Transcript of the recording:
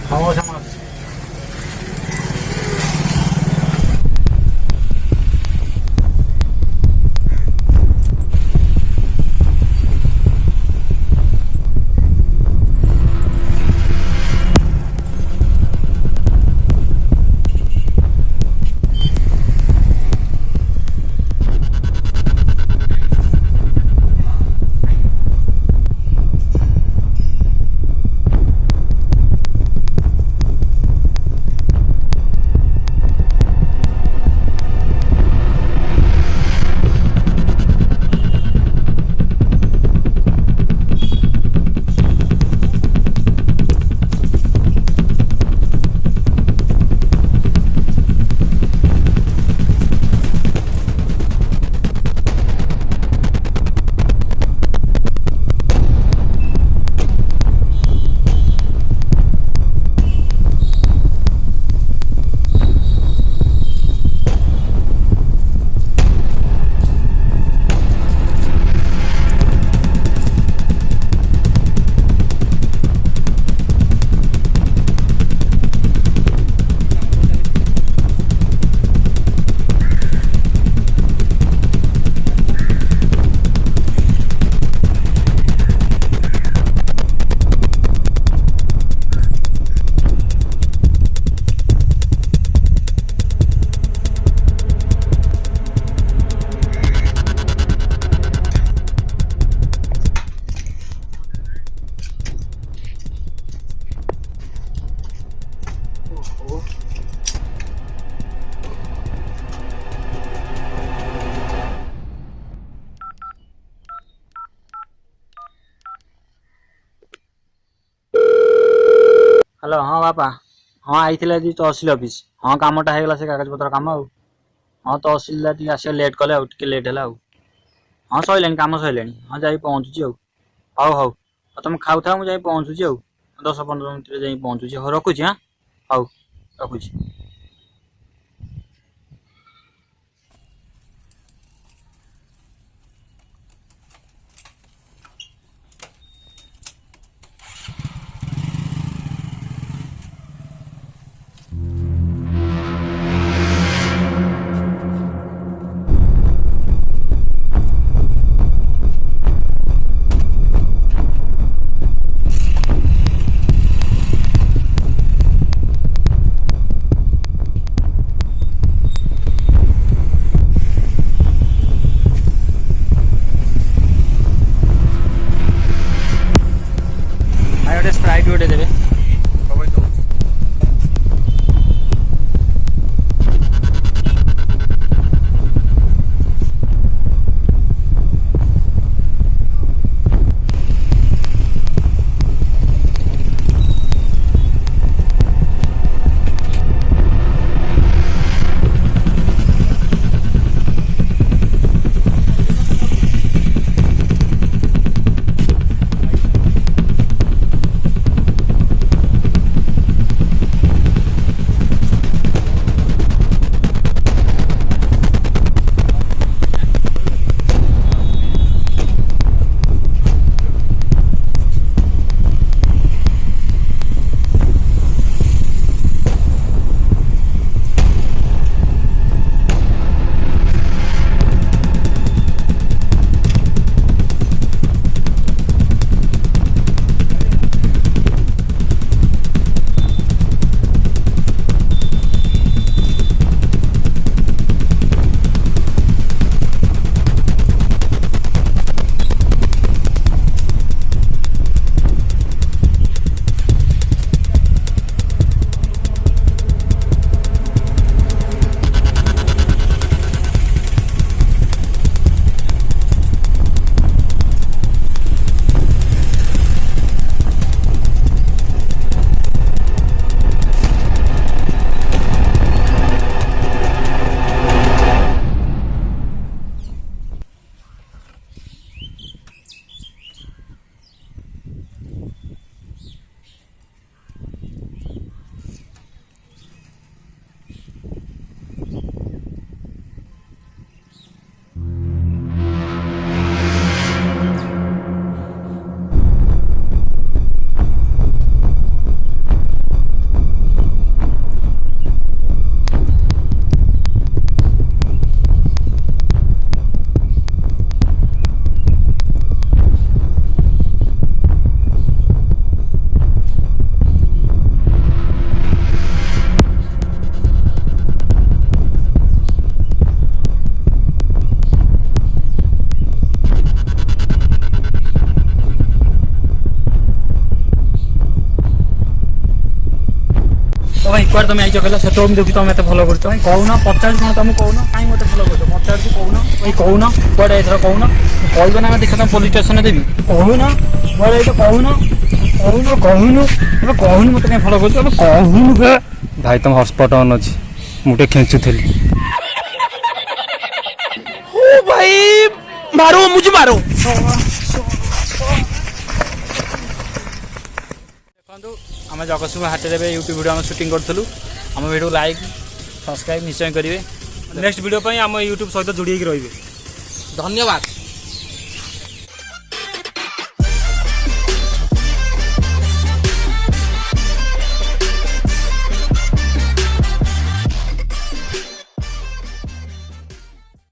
Vamos a más. Hello हाँ बापा हाँ आई तहसिल ऑफिस हाँ कामटा होगा से कागज पत्र कम हाँ तहसिल आस लेट कले टे लेट है हाँ सरला कम सरला हाँ जा पहुँचुची हौ हौ तुम खाऊ था मुझे पहुँचुची 10-15 मिनट जा पहुँचुची हाँ रखुची हाँ हौ रखुची स्प्राइट गोटे देवे भाई कुआडे तुम आइଛ कहला सेतो देखि तुम एते फॉलो करछ भाई कहूना 50 कोन तुम कहूना काई मते फॉलो करछ 50 कहूना भाई कहूना कुआडे एथरा कहूना कहबे ना देखा तुम पुलिस स्टेशन देबी कहूना कुआडे एतो कहूना कहूनु मते काई फॉलो करछ कहूनु बे भाई तुम हॉटस्पॉट ऑन अछि मुटे खेंचु थली ओ भाई मारो मुझे मारो। देखो आम जगतसिंह हाट में यूट्यूब वीडियो शूटिंग करूँ आम वीडियो लाइक सब्सक्राइब निश्चय करेंगे नेक्स्ट वीडियो आम यूट्यूब सहित जोड़ी रही। धन्यवाद।